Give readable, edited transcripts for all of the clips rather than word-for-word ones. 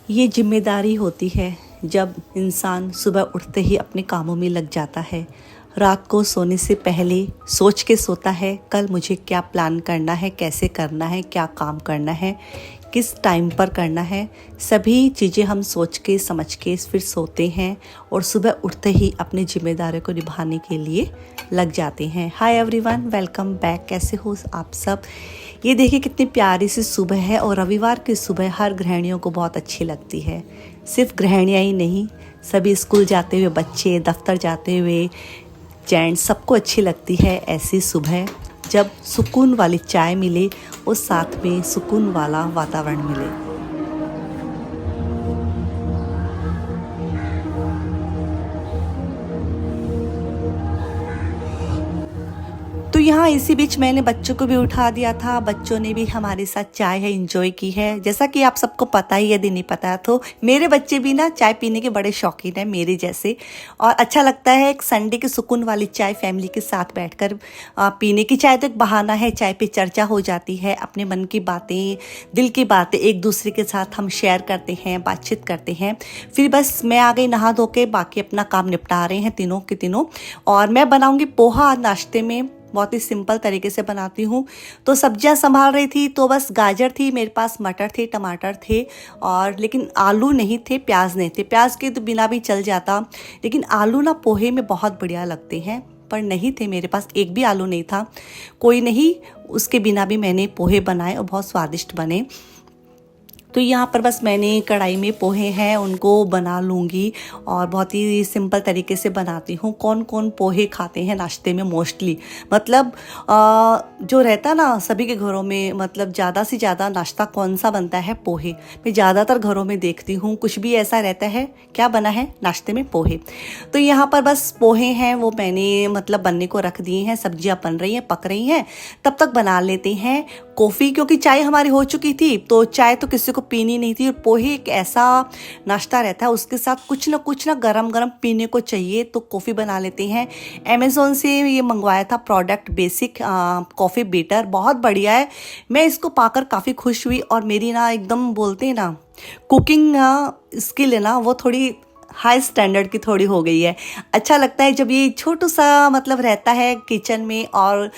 ये जिम्मेदारी होती है जब इंसान सुबह उठते ही अपने कामों में लग जाता है। रात को सोने से पहले सोच के सोता है कल मुझे क्या प्लान करना है, कैसे करना है, क्या काम करना है, किस टाइम पर करना है। सभी चीज़ें हम सोच के समझ के फिर सोते हैं और सुबह उठते ही अपनी जिम्मेदारियों को निभाने के लिए लग जाते हैं। Hi everyone, welcome back. कैसे हो आप सब? ये देखिए कितनी प्यारी सी सुबह है और रविवार की सुबह हर गृहिणियों को बहुत अच्छी लगती है। सिर्फ गृहिणियाँ ही नहीं, सभी स्कूल जाते हुए बच्चे, दफ्तर जाते हुए जेंट्स, सबको अच्छी लगती है ऐसी सुबह जब सुकून वाली चाय मिले और साथ में सुकून वाला वातावरण मिले। तो यहाँ इसी बीच मैंने बच्चों को भी उठा दिया था। बच्चों ने भी हमारे साथ चाय है एंजॉय की है। जैसा कि आप सबको पता ही, यदि नहीं पता है तो मेरे बच्चे भी ना चाय पीने के बड़े शौकीन हैं मेरे जैसे। और अच्छा लगता है एक संडे की सुकून वाली चाय फैमिली के साथ बैठकर पीने की। चाय तो एक बहाना है, चाय पे चर्चा हो जाती है, अपने मन की बातें, दिल की बातें एक दूसरे के साथ हम शेयर करते हैं, बातचीत करते हैं। फिर बस मैं आ गई नहा धो के, बाकी अपना काम निपटा रहे हैं तीनों के तीनों। और मैं बनाऊंगी पोहा नाश्ते में, बहुत ही सिंपल तरीके से बनाती हूँ। तो सब्जियां संभाल रही थी तो बस गाजर थी मेरे पास, मटर थे, टमाटर थे, और लेकिन आलू नहीं थे, प्याज नहीं थे। प्याज के तो बिना भी चल जाता, लेकिन आलू ना पोहे में बहुत बढ़िया लगते हैं, पर नहीं थे मेरे पास, एक भी आलू नहीं था। कोई नहीं, उसके बिना भी मैंने पोहे बनाए और बहुत स्वादिष्ट बने। तो यहाँ पर बस मैंने कढ़ाई में पोहे हैं उनको बना लूँगी और बहुत ही सिंपल तरीके से बनाती हूँ। कौन कौन पोहे खाते हैं नाश्ते में मोस्टली, मतलब जो रहता ना सभी के घरों में, मतलब ज़्यादा से ज़्यादा नाश्ता कौन सा बनता है? पोहे। मैं ज़्यादातर घरों में देखती हूँ कुछ भी ऐसा रहता है, क्या बना है नाश्ते में? पोहे। तो यहाँ पर बस पोहे हैं वो मैंने मतलब बनने को रख दिए हैं। सब्जियाँ बन रही हैं, पक रही हैं, तब तक बना लेते हैं कॉफ़ी, क्योंकि चाय हमारी हो चुकी थी तो चाय तो किसी को पीनी नहीं थी। और पोहे एक ऐसा नाश्ता रहता है, उसके साथ कुछ ना गरम गरम पीने को चाहिए, तो कॉफ़ी बना लेते हैं। अमेज़ॉन से ये मंगवाया था प्रोडक्ट, बेसिक कॉफ़ी बीटर, बहुत बढ़िया है। मैं इसको पाकर काफ़ी खुश हुई और मेरी ना एकदम बोलते हैं ना कुकिंग स्किल है ना, वो थोड़ी हाई स्टैंडर्ड की थोड़ी हो गई है। अच्छा लगता है जब ये छोटू सा मतलब रहता है किचन में और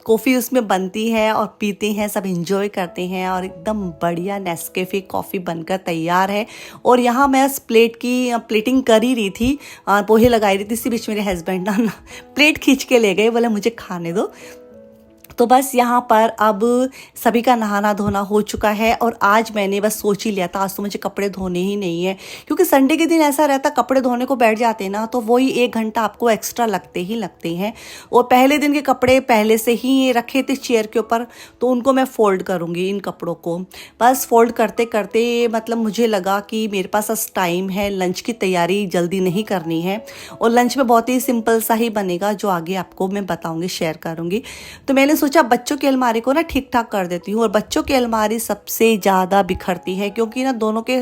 कॉफ़ी उसमें बनती है और पीते हैं, सब एंजॉय करते हैं और एकदम बढ़िया नेस्कैफे कॉफ़ी बनकर तैयार है। और यहाँ मैं प्लेटिंग कर ही रही थी, पोहे लगाई रही थी। इसी बीच मेरे हस्बैंड ना प्लेट खींच के ले गए, बोले मुझे खाने दो। तो बस यहाँ पर अब सभी का नहाना धोना हो चुका है और आज मैंने बस सोच ही लिया था आज तो मुझे कपड़े धोने ही नहीं है, क्योंकि संडे के दिन ऐसा रहता कपड़े धोने को बैठ जाते हैं ना तो वही 1 घंटा आपको एक्स्ट्रा लगते ही लगते हैं। और पहले दिन के कपड़े पहले से ही रखे थे चेयर के ऊपर, तो उनको मैं फ़ोल्ड करूँगी। इन कपड़ों को बस फोल्ड करते करते मतलब मुझे लगा कि मेरे पास आज टाइम है, लंच की तैयारी जल्दी नहीं करनी है। और लंच में बहुत ही सिंपल सा ही बनेगा जो आगे आपको मैं बताऊँगी, शेयर करूँगी। तो मैंने सोचा बच्चों की अलमारी को ना ठीक ठाक कर देती हूँ। और बच्चों की अलमारी सबसे ज़्यादा बिखरती है, क्योंकि ना दोनों के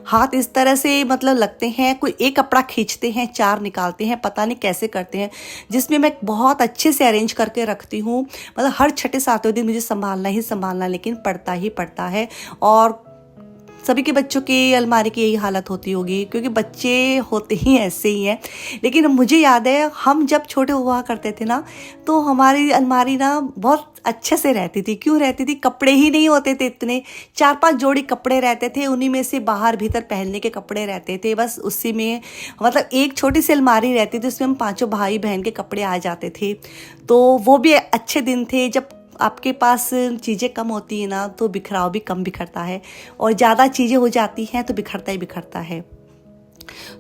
हाथ इस तरह से मतलब लगते हैं, कोई एक कपड़ा खींचते हैं, 4 निकालते हैं, पता नहीं कैसे करते हैं, जिसमें मैं बहुत अच्छे से अरेंज करके रखती हूँ। मतलब हर छठे सातवें दिन मुझे संभालना ही संभालना, लेकिन पड़ता ही पड़ता है। और सभी के बच्चों की अलमारी की यही हालत होती होगी, क्योंकि बच्चे होते ही ऐसे ही हैं। लेकिन मुझे याद है हम जब छोटे हुआ करते थे ना, तो हमारी अलमारी ना बहुत अच्छे से रहती थी। क्यों रहती थी? कपड़े ही नहीं होते थे इतने, 4-5 जोड़ी कपड़े रहते थे, उन्हीं में से बाहर भीतर पहनने के कपड़े रहते थे। बस उसी में मतलब एक छोटी सी अलमारी रहती थी, उसमें हम 5 भाई बहन के कपड़े आ जाते थे। तो वो भी अच्छे दिन थे जब आपके पास चीज़ें कम होती है ना तो बिखराव भी कम बिखरता है, और ज़्यादा चीज़ें हो जाती हैं तो बिखरता ही बिखरता है।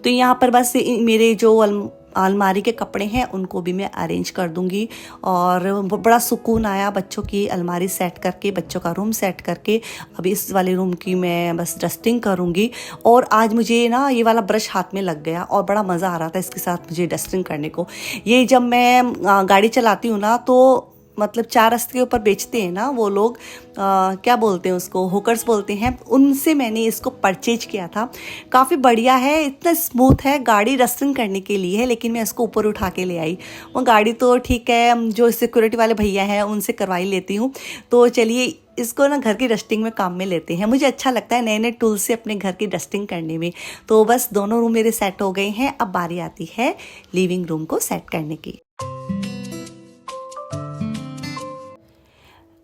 तो यहाँ पर बस मेरे जो अलमारी के कपड़े हैं उनको भी मैं अरेंज कर दूंगी। और बड़ा सुकून आया बच्चों की अलमारी सेट करके, बच्चों का रूम सेट करके। अभी इस वाले रूम की मैं बस डस्टिंग करूंगी। और आज मुझे ना ये वाला ब्रश हाथ में लग गया और बड़ा मज़ा आ रहा था इसके साथ मुझे डस्टिंग करने को। ये जब मैं गाड़ी चलाती हूँ ना तो मतलब 4 रास्ते के ऊपर बेचते हैं ना वो लोग, क्या बोलते हैं उसको, होकर्स बोलते हैं, उनसे मैंने इसको परचेज किया था। काफ़ी बढ़िया है, इतना स्मूथ है, गाड़ी डस्टिंग करने के लिए है, लेकिन मैं इसको ऊपर उठा के ले आई। वो गाड़ी तो ठीक है, जो सिक्योरिटी वाले भैया हैं उनसे करवाई लेती हूँ। तो चलिए इसको ना घर की डस्टिंग में काम में लेते हैं। मुझे अच्छा लगता है नए नए टूल से अपने घर की डस्टिंग करने में। तो बस दोनों रूम मेरे सेट हो गए हैं, अब बारी आती है लिविंग रूम को सेट करने की।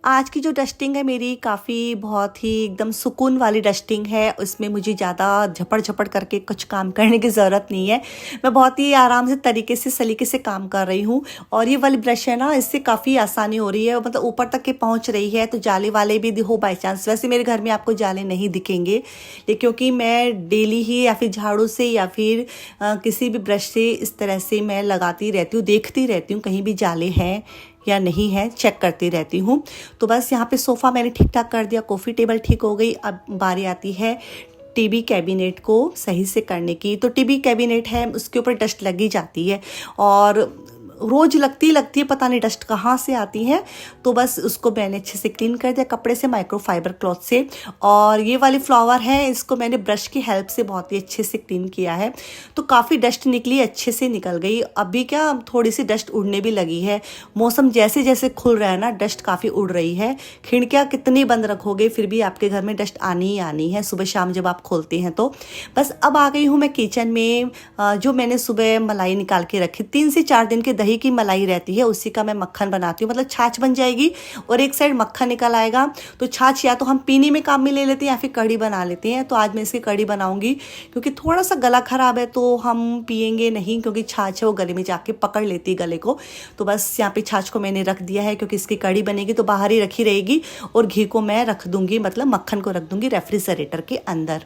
आज की जो डस्टिंग है मेरी काफ़ी बहुत ही एकदम सुकून वाली डस्टिंग है। उसमें मुझे ज़्यादा झपड़ झपड़ करके कुछ काम करने की ज़रूरत नहीं है। मैं बहुत ही आराम से तरीके से सलीके से काम कर रही हूँ। और ये वाली ब्रश है ना, इससे काफ़ी आसानी हो रही है, मतलब ऊपर तक के पहुँच रही है। तो जाले वाले भी हो बाई चांस, वैसे मेरे घर में आपको जाले नहीं दिखेंगे, लेकिन क्योंकि मैं डेली ही या फिर झाड़ू से या फिर किसी भी ब्रश से इस तरह से मैं लगाती रहती हूँ, देखती रहती हूँ कहीं भी जाले हैं या नहीं है, चेक करती रहती हूँ। तो बस यहाँ पे सोफ़ा मैंने ठीक ठाक कर दिया, कॉफ़ी टेबल ठीक हो गई। अब बारी आती है टीवी कैबिनेट को सही से करने की। तो टीवी कैबिनेट है, उसके ऊपर डस्ट लगी जाती है और रोज़ लगती है, पता नहीं डस्ट कहाँ से आती है। तो बस उसको मैंने अच्छे से क्लीन कर दिया कपड़े से, माइक्रोफाइबर क्लॉथ से। और ये वाली फ्लावर है, इसको मैंने ब्रश की हेल्प से बहुत ही अच्छे से क्लीन किया है। तो काफ़ी डस्ट निकली, अच्छे से निकल गई। अभी क्या थोड़ी सी डस्ट उड़ने भी लगी है, मौसम जैसे जैसे खुल रहा है ना, डस्ट काफ़ी उड़ रही है। खिड़कियाँ कितनी बंद रखोगे फिर भी आपके घर में डस्ट आनी ही आनी है, सुबह शाम जब आप खोलते हैं तो। बस अब आ गई हूँ मैं किचन में। जो मैंने सुबह मलाई निकाल के रखी, 3 से 4 दिन के दही की मलाई रहती है, उसी का मैं मक्खन बनाती हूँ। मतलब छाछ बन जाएगी और एक साइड मक्खन निकल आएगा। तो छाछ या तो हम पीने में काम में ले लेते हैं या फिर कढ़ी बना लेते हैं। तो आज मैं इसकी कढ़ी बनाऊंगी, क्योंकि थोड़ा सा गला खराब है तो हम पियेंगे नहीं, क्योंकि छाछ है वो गले में जाके पकड़ लेती है गले को। तो बस यहाँ पे छाछ को मैंने रख दिया है, क्योंकि इसकी कढ़ी बनेगी तो बाहर ही रखी रहेगी। और घी को मैं रख दूंगी, मतलब मक्खन को रख दूंगी रेफ्रिजरेटर के अंदर।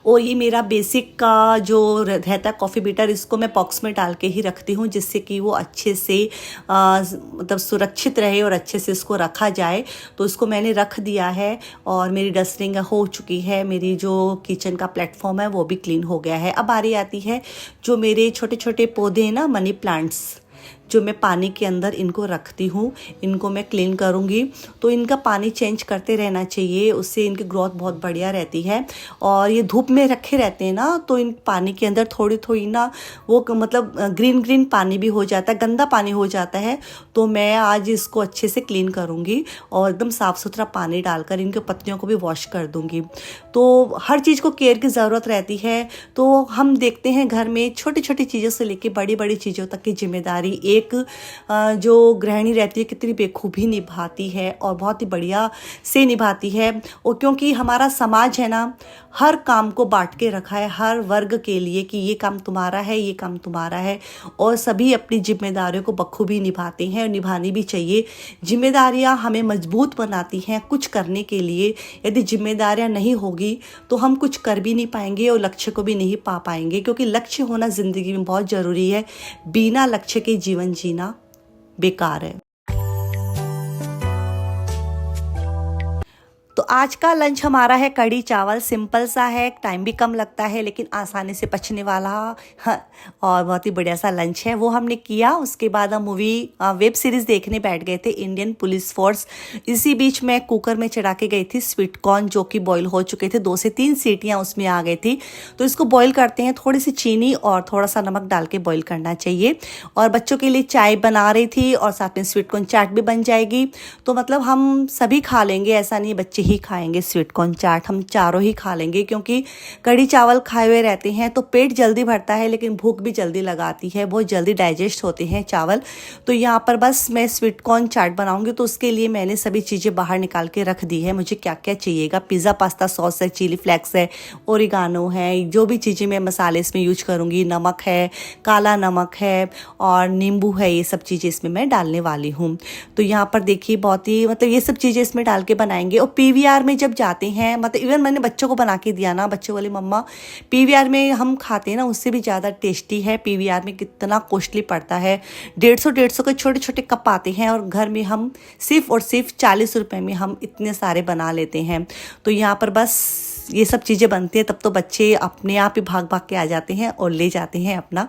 और ये मेरा बेसिक का जो रहता है कॉफ़ी बीटर, इसको मैं बॉक्स में डाल के ही रखती हूँ, जिससे कि वो अच्छे से मतलब सुरक्षित रहे और अच्छे से इसको रखा जाए। तो इसको मैंने रख दिया है और मेरी डस्टिंग हो चुकी है। मेरी जो किचन का प्लेटफॉर्म है वो भी क्लीन हो गया है। अब बारी आती है जो मेरे छोटे छोटे पौधे हैं ना, मनी प्लांट्स, जो मैं पानी के अंदर इनको रखती हूँ, इनको मैं क्लीन करूँगी। तो इनका पानी चेंज करते रहना चाहिए, उससे इनकी ग्रोथ बहुत बढ़िया रहती है। और ये धूप में रखे रहते हैं ना, तो इन पानी के अंदर थोड़ी थोड़ी ना वो मतलब ग्रीन ग्रीन पानी भी हो जाता है, गंदा पानी हो जाता है। तो मैं आज इसको अच्छे से क्लीन करूँगी और एकदम साफ़ सुथरा पानी डालकर इनके पत्तियों को भी वॉश कर दूँगी। तो हर चीज़ को केयर की ज़रूरत रहती है। तो हम देखते हैं घर में छोटी छोटी चीज़ों से लेकर बड़ी बड़ी चीज़ों तक की जिम्मेदारी एक जो गृहिणी रहती है कितनी बेखूबी निभाती है और बहुत ही बढ़िया से निभाती है। और क्योंकि हमारा समाज है ना, हर काम को बांट के रखा है हर वर्ग के लिए, कि ये काम तुम्हारा है, ये काम तुम्हारा है। और सभी अपनी जिम्मेदारियों को बखूबी निभाते हैं और निभानी भी चाहिए। जिम्मेदारियां हमें मजबूत बनाती हैं कुछ करने के लिए। यदि जिम्मेदारियां नहीं होगी तो हम कुछ कर भी नहीं पाएंगे और लक्ष्य को भी नहीं पा पाएंगे, क्योंकि लक्ष्य होना ज़िंदगी में बहुत ज़रूरी है। बिना लक्ष्य के जीवन जीना बेकार है। तो आज का लंच हमारा है कढ़ी चावल, सिंपल सा है, टाइम भी कम लगता है लेकिन आसानी से पचने वाला और बहुत ही बढ़िया सा लंच है, वो हमने किया। उसके बाद हम वेब सीरीज़ देखने बैठ गए थे, इंडियन पुलिस फोर्स। इसी बीच मैं कुकर में चढ़ा के गई थी स्वीट कॉर्न, जो कि बॉईल हो चुके थे, 2 से 3 सीटियाँ उसमें आ गई थी। तो इसको बॉईल करते हैं, थोड़ी सी चीनी और थोड़ा सा नमक डाल के बॉईल करना चाहिए। और बच्चों के लिए चाय बना रही थी और साथ में स्वीट कॉर्न चाट भी बन जाएगी। तो मतलब हम सभी खा लेंगे, ऐसा नहीं बच्चे ही खाएंगे स्वीट कॉर्न चाट, हम चारों ही खा लेंगे। क्योंकि कढ़ी चावल खाए हुए रहते हैं तो पेट जल्दी भरता है, लेकिन भूख भी जल्दी लगाती है, बहुत जल्दी डाइजेस्ट होते हैं चावल। तो यहाँ पर बस मैं स्वीट कॉर्न चाट बनाऊंगी, तो उसके लिए मैंने सभी चीज़ें बाहर निकाल के रख दी है। मुझे क्या क्या चाहिएगा, पिज़्ज़ा पास्ता सॉस है, चिली फ्लेक्स है, ओरिगानो है, जो भी चीज़ें मैं मसाले इसमें यूज करूँगी, नमक है, काला नमक है और नींबू है, ये सब चीज़ें इसमें मैं डालने वाली हूँ। तो यहाँ पर देखिए बहुत ही मतलब ये सब चीज़ें इसमें डाल के बनाएंगे। और पीवीआर में जब जाते हैं, मतलब इवन मैंने बच्चों को बना के दिया ना, बच्चों वाली मम्मा पीवीआर में हम खाते हैं ना, उससे भी ज़्यादा टेस्टी है। पीवीआर में कितना कॉस्टली पड़ता है, 150 के छोटे छोटे कप आते हैं और घर में हम सिर्फ और सिर्फ 40 रुपए में हम इतने सारे बना लेते हैं। तो यहाँ पर बस ये सब चीज़ें बनती हैं तब तो बच्चे अपने आप ही भाग भाग के आ जाते हैं और ले जाते हैं अपना।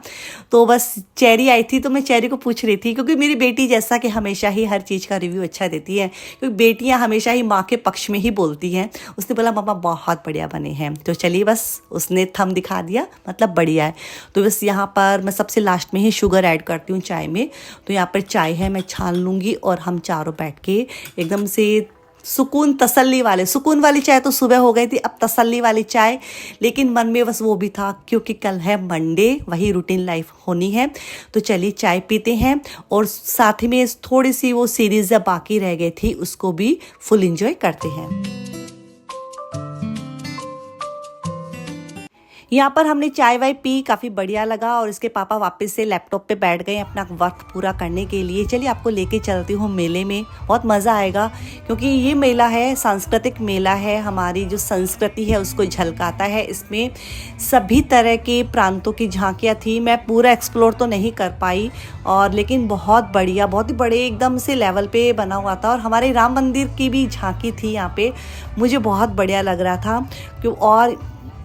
तो बस चेरी आई थी तो मैं चेरी को पूछ रही थी, क्योंकि मेरी बेटी जैसा कि हमेशा ही हर चीज़ का रिव्यू अच्छा देती है, क्योंकि बेटियां हमेशा ही माँ के पक्ष में ही बोलती हैं। उसने बोला मम्मा बहुत बढ़िया बने हैं। तो चलिए बस उसने थम दिखा दिया, मतलब बढ़िया है। तो बस यहाँ पर मैं सबसे लास्ट में ही शुगर ऐड करती हूँ चाय में। तो यहाँ पर चाय है, मैं छान लूँगी और हम चारों बैठ के एकदम से सुकून सुकून वाली चाय तो सुबह हो गई थी, अब तसल्ली वाली चाय। लेकिन मन में बस वो भी था क्योंकि कल है मंडे, वही रूटीन लाइफ होनी है। तो चलिए चाय पीते हैं और साथ ही में थोड़ी सी वो सीरीज बाकी रह गई थी उसको भी फुल एंजॉय करते हैं। यहाँ पर हमने चाय वाय पी, काफ़ी बढ़िया लगा और इसके पापा वापस से लैपटॉप पे बैठ गए अपना वर्क पूरा करने के लिए। चलिए आपको लेके चलती हूँ मेले में, बहुत मज़ा आएगा क्योंकि ये मेला है, सांस्कृतिक मेला है, हमारी जो संस्कृति है उसको झलकाता है। इसमें सभी तरह के प्रांतों की झांकियाँ थी। मैं पूरा एक्सप्लोर तो नहीं कर पाई और लेकिन बहुत बढ़िया, बहुत ही बड़े एकदम से लेवल पे बना हुआ था और हमारे राम मंदिर की भी झांकी थी यहाँ पे। मुझे बहुत बढ़िया लग रहा था क्यों, और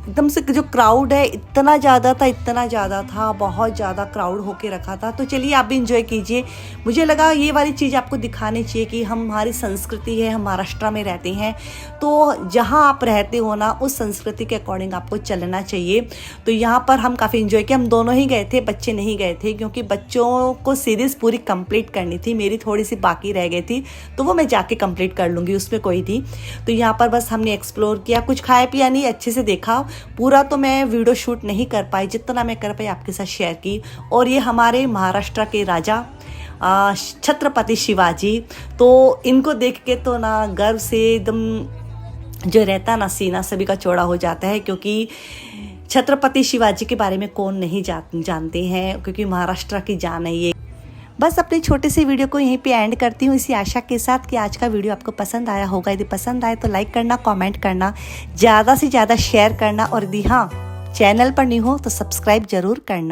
एकदम से जो क्राउड है इतना ज़्यादा था, बहुत ज़्यादा क्राउड होके रखा था। तो चलिए आप भी इंजॉय कीजिए। मुझे लगा ये वाली चीज़ आपको दिखानी चाहिए कि हमारी संस्कृति है, हम महाराष्ट्र में रहते हैं, तो जहाँ आप रहते हो ना उस संस्कृति के अकॉर्डिंग आपको चलना चाहिए। तो यहाँ पर हम काफ़ी इंजॉय किया। हम दोनों ही गए थे, बच्चे नहीं गए थे क्योंकि बच्चों को सीरीज़ पूरी कंप्लीट करनी थी, मेरी थोड़ी सी बाकी रह गई थी तो वो मैं जाके कंप्लीट कर लूँगी, उसमें कोई थी। तो यहाँ पर बस हमने एक्सप्लोर किया, कुछ खाया पिया नहीं, अच्छे से देखा। पूरा तो मैं वीडियो शूट नहीं कर पाई, जितना मैं कर पाई आपके साथ शेयर की। और ये हमारे महाराष्ट्र के राजा छत्रपति शिवाजी, तो इनको देख के तो ना गर्व से एकदम जो रहता ना सीना सभी का चौड़ा हो जाता है, क्योंकि छत्रपति शिवाजी के बारे में कौन नहीं जानते हैं, क्योंकि महाराष्ट्र की जान है ये। बस अपने छोटे से वीडियो को यहीं पे एंड करती हूँ इसी आशा के साथ कि आज का वीडियो आपको पसंद आया होगा। यदि पसंद आए तो लाइक करना, कमेंट करना, ज़्यादा से ज़्यादा शेयर करना और यदि हाँ चैनल पर नहीं हो तो सब्सक्राइब जरूर करना।